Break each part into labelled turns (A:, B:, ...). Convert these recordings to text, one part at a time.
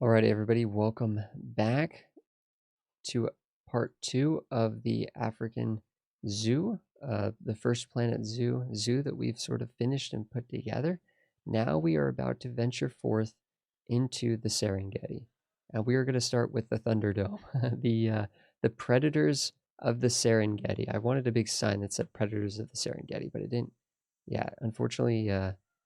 A: All right, everybody, welcome back to part two of the African Zoo, the first Planet Zoo that we've sort of finished and put together. Now we are about to venture forth into the Serengeti. We are going to start with the Thunderdome, the predators of the Serengeti. I wanted a big sign that said predators of the Serengeti, but it didn't. Yeah, unfortunately,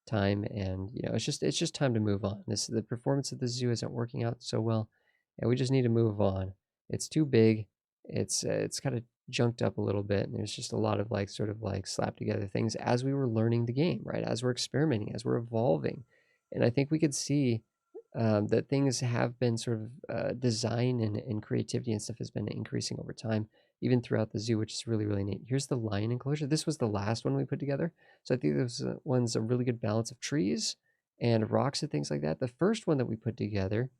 A: time and it's just time to move on. The performance of the zoo isn't working out so well, and we just need to move on. It's too big. It's kind of junked up a little bit, and there's just a lot of sort of slapped together things as we were learning the game, right? As we're experimenting, as we're evolving, and I think we could see that things have been sort of design and creativity and stuff has been increasing over time, even throughout the zoo, which is really, really neat. Here's the lion enclosure. This was the last one we put together. So I think this one's a really good balance of trees and rocks and things like that. The first one that we put together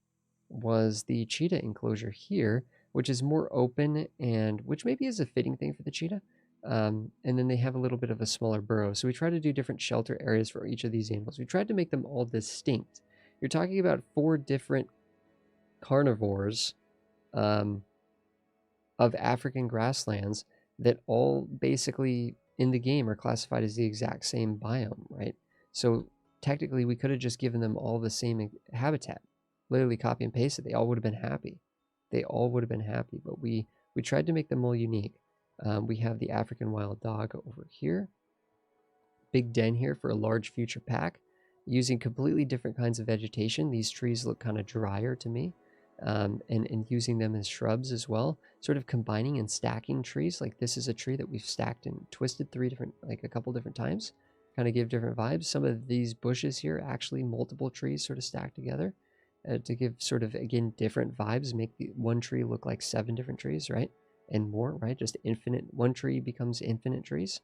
A: was the cheetah enclosure here, which is more open and which maybe is a fitting thing for the cheetah. And then they have a little bit of a smaller burrow. So we try to do different shelter areas for each of these animals. We tried to make them all distinct. You're talking about 4 different carnivores um, of African grasslands that all basically in the game are classified as the exact same biome, right? So technically, we could have just given them all the same habitat, literally copy and paste it. They all would have been happy. They all would have been happy, but we tried to make them all unique. We have the African wild dog over here, big den here for a large future pack, using completely different kinds of vegetation. These trees look kind of drier to me, and using them as shrubs as well, sort of combining and stacking trees. Like this is a tree that we've stacked and twisted a couple different times, kind of give different vibes. Some of these bushes here, actually multiple trees sort of stacked together to give sort of, again, different vibes, make the one tree look like 7 different trees, right? And more, right? Just infinite, one tree becomes infinite trees.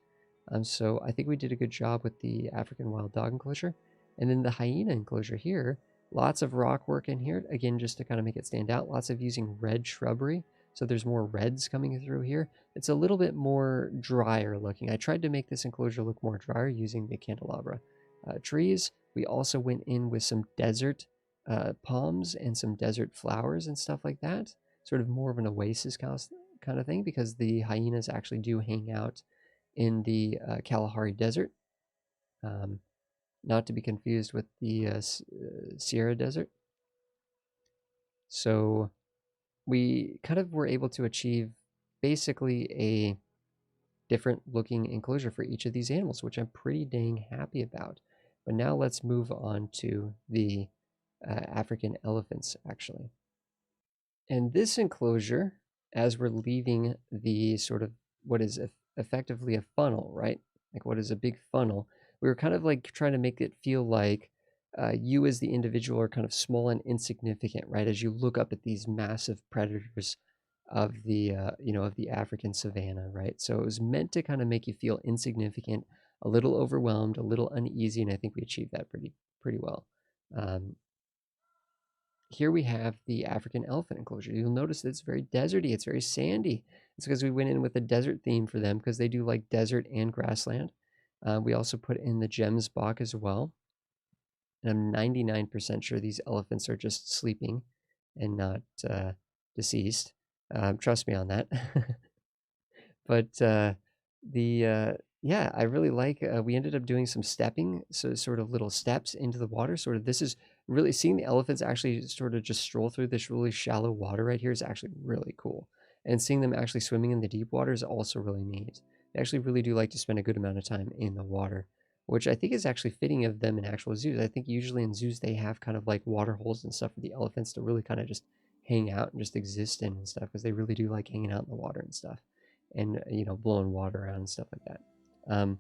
A: So I think we did a good job with the African wild dog enclosure. And then the hyena enclosure here, lots of rock work in here, again, just to kind of make it stand out. Lots of using red shrubbery, so there's more reds coming through here. It's a little bit more drier looking. I tried to make this enclosure look more drier using the candelabra trees. We also went in with some desert palms and some desert flowers and stuff like that, sort of more of an oasis kind of thing, because the hyenas actually do hang out in the Kalahari Desert, um, not to be confused with the Sierra Desert. So we kind of were able to achieve basically a different looking enclosure for each of these animals, which I'm pretty dang happy about. But now let's move on to the African elephants, actually. And this enclosure, as we're leaving the sort of what is effectively a funnel, right? Like what is a big funnel, we were kind of like trying to make it feel like you as the individual are kind of small and insignificant, right? As you look up at these massive predators of the of the African savanna, right? So it was meant to kind of make you feel insignificant, a little overwhelmed, a little uneasy, and I think we achieved that pretty well. Um, Here we have the African elephant enclosure. You'll notice that it's very deserty, it's very sandy. It's because we went in with a desert theme for them, because they do like desert and grassland. We also put in the Gemsbok as well. And I'm 99% sure these elephants are just sleeping and not deceased. Trust me on that. But yeah, I really like. We ended up doing some stepping, so sort of little steps into the water. Sort of, this is really seeing the elephants actually sort of just stroll through this really shallow water right here is actually really cool. And seeing them actually swimming in the deep water is also really neat. They actually really do like to spend a good amount of time in the water, which I think is actually fitting of them in actual zoos. I think usually in zoos they have kind of like water holes and stuff for the elephants to really kind of just hang out and just exist in and stuff, because they really do like hanging out in the water and stuff, and blowing water around and stuff like that. Um,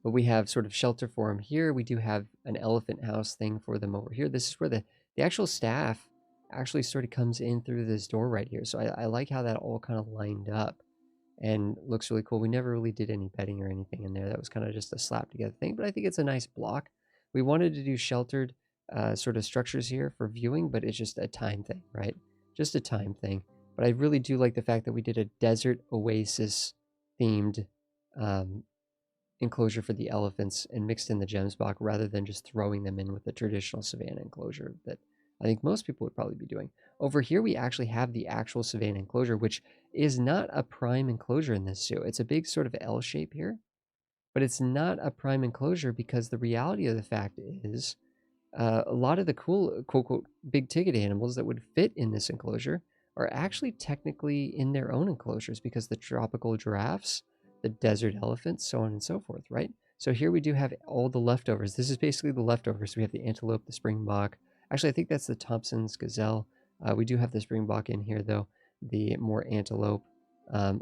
A: but we have sort of shelter for them here. We do have an elephant house thing for them over here. This is where the actual staff actually sort of comes in through this door right here. So I like how that all kind of lined up and looks really cool. We never really did any bedding or anything in there. That was kind of just a slap together thing, but I think it's a nice block. We wanted to do sheltered sort of structures here for viewing, but it's just a time thing, right? Just a time thing. But I really do like the fact that we did a desert oasis themed um, enclosure for the elephants and mixed in the Gemsbok rather than just throwing them in with the traditional savanna enclosure that I think most people would probably be doing. Over here, we actually have the actual savanna enclosure, which is not a prime enclosure in this zoo. It's a big sort of L shape here, but it's not a prime enclosure because the reality of the fact is a lot of the cool, quote, quote, big ticket animals that would fit in this enclosure are actually technically in their own enclosures because the tropical giraffes, the desert elephants, so on and so forth, right? So here we do have all the leftovers. This is basically the leftovers. We have the antelope, the springbok. Actually, I think that's the Thompson's gazelle. We do have the springbok in here, though. The more antelope,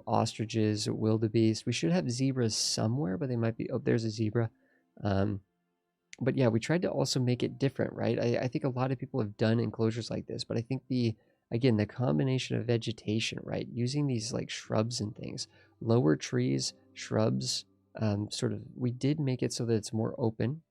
A: ostriches, wildebeest. We should have zebras somewhere, but they might be. Oh, there's a zebra. But yeah, we tried to also make it different, right? I think a lot of people have done enclosures like this, but I think again, the combination of vegetation, right? Using these like shrubs and things, lower trees, shrubs, we did make it so that it's more open,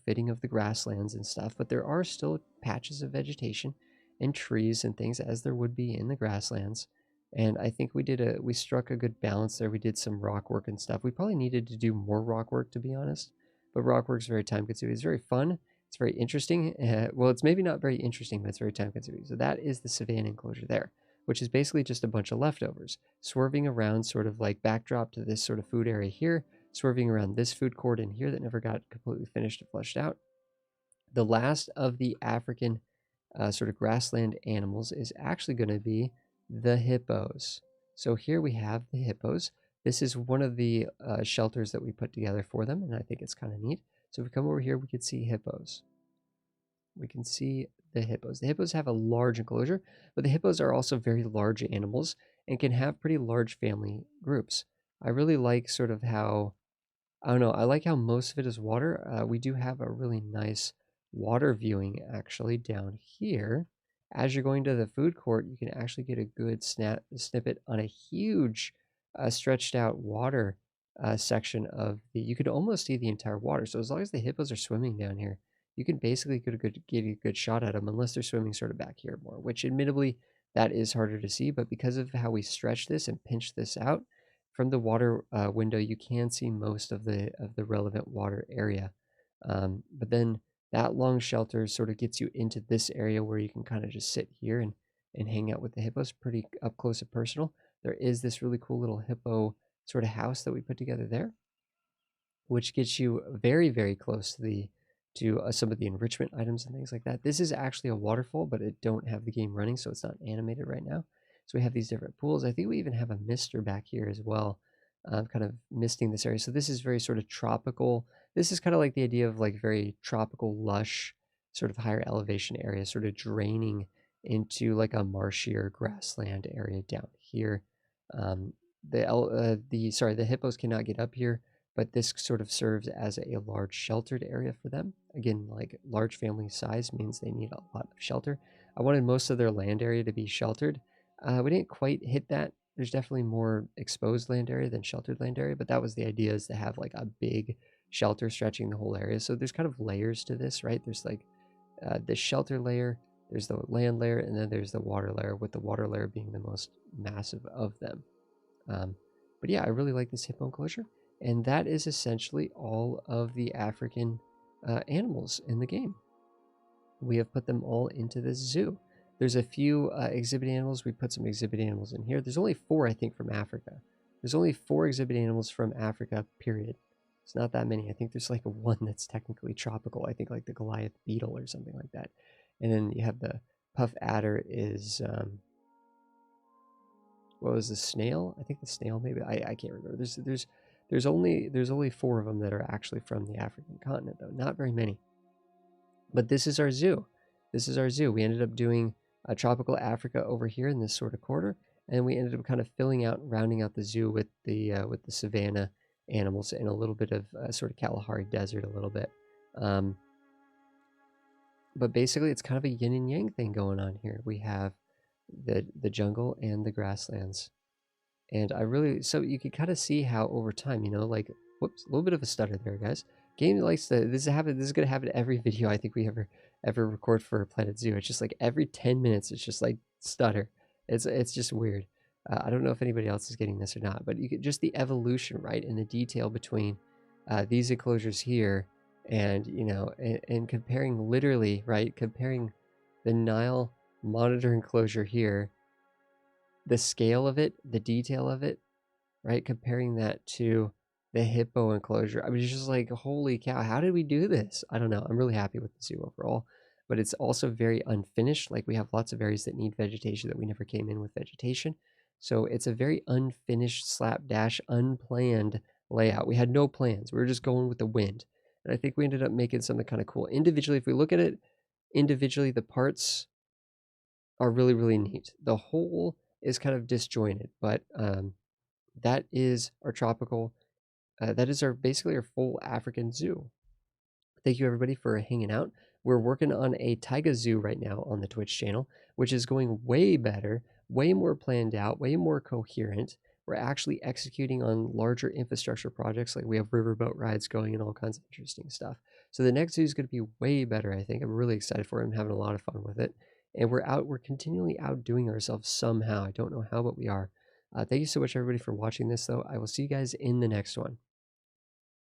A: fitting of the grasslands and stuff, but there are still patches of vegetation and trees and things as there would be in the grasslands. And I think we struck a good balance there. We did some rock work and stuff. We probably needed to do more rock work, to be honest, but rock work is very time consuming. It's very fun. It's very interesting. Well, it's maybe not very interesting, but it's very time consuming. So that is the savanna enclosure there, which is basically just a bunch of leftovers swerving around, sort of like backdrop to this sort of food area here, swerving around this food court in here that never got completely finished and fleshed out. The last of the African sort of grassland animals is actually going to be the hippos. So here we have the hippos. This is one of the shelters that we put together for them, and I think it's kind of neat. So if we come over here, we can see hippos. We can see the hippos. The hippos have a large enclosure, but the hippos are also very large animals and can have pretty large family groups. I really like sort of how, I don't know, I like how most of it is water. We do have a really nice water viewing actually down here. As you're going to the food court, you can actually get a good snippet on a huge stretched out water section of you could almost see the entire water. So as long as the hippos are swimming down here, you can basically get a good shot at them unless they're swimming sort of back here more, which admittedly that is harder to see, but because of how we stretch this and pinch this out, from the water window, you can see most of the relevant water area. But then that long shelter sort of gets you into this area where you can kind of just sit here and hang out with the hippos pretty up close and personal. There is this really cool little hippo sort of house that we put together there, which gets you very, very close to some of the enrichment items and things like that. This is actually a waterfall, but it don't have the game running, so it's not animated right now. So we have these different pools. I think we even have a mister back here as well, kind of misting this area. So this is very sort of tropical. This is kind of like the idea of like very tropical, lush, sort of higher elevation area, sort of draining into like a marshier grassland area down here. The hippos cannot get up here, but this sort of serves as a large sheltered area for them. Again, like large family size means they need a lot of shelter. I wanted most of their land area to be sheltered. We didn't quite hit that. There's definitely more exposed land area than sheltered land area, but that was the idea, is to have like a big shelter stretching the whole area. So there's kind of layers to this, right? There's like the shelter layer, there's the land layer, and then there's the water layer, with the water layer being the most massive of them. But yeah, I really like this hippo enclosure. And that is essentially all of the African animals in the game. We have put them all into this zoo. There's a few exhibit animals. We put some exhibit animals in here. There's only 4, I think, from Africa. There's only 4 exhibit animals from Africa, period. It's not that many. I think there's like one that's technically tropical. I think like the Goliath beetle or something like that. And then you have the puff adder is... what was the snail? I think the snail, maybe. I can't remember. There's only 4 of them that are actually from the African continent, though. Not very many. But this is our zoo. This is our zoo. We ended up doing tropical Africa over here in this sort of quarter, and we ended up kind of rounding out the zoo with the savanna animals and a little bit of sort of Kalahari Desert a little bit. But basically, it's kind of a yin and yang thing going on here. We have the jungle and the grasslands. And so you can kind of see how over time, like, whoops, a little bit of a stutter there, guys. Game likes to, this is going to happen every video I think we ever record for Planet Zoo. It's just like every 10 minutes, it's just like stutter. It's just weird. I don't know if anybody else is getting this or not, but you get just the evolution, right, and the detail between these enclosures here and, and comparing literally, right, comparing the Nile monitor enclosure here, the scale of it, the detail of it, right? Comparing that to the hippo enclosure. I was just like, holy cow, how did we do this? I don't know. I'm really happy with the zoo overall, but it's also very unfinished. Like we have lots of areas that need vegetation that we never came in with vegetation. So it's a very unfinished, slapdash, unplanned layout. We had no plans. We were just going with the wind. And I think we ended up making something kind of cool. Individually, if we look at it individually, the parts are really, really neat. The whole is kind of disjointed, but that is our tropical, that is our basically our full African zoo. Thank you everybody for hanging out. We're working on a taiga zoo right now on the Twitch channel, which is going way better, way more planned out, way more coherent. We're actually executing on larger infrastructure projects, like we have riverboat rides going and all kinds of interesting stuff. So the next zoo is going to be way better, I think. I'm really excited for it. I'm having a lot of fun with it. And we're continually outdoing ourselves somehow. I don't know how, but we are. Thank you so much everybody for watching this though. I will see you guys in the next one.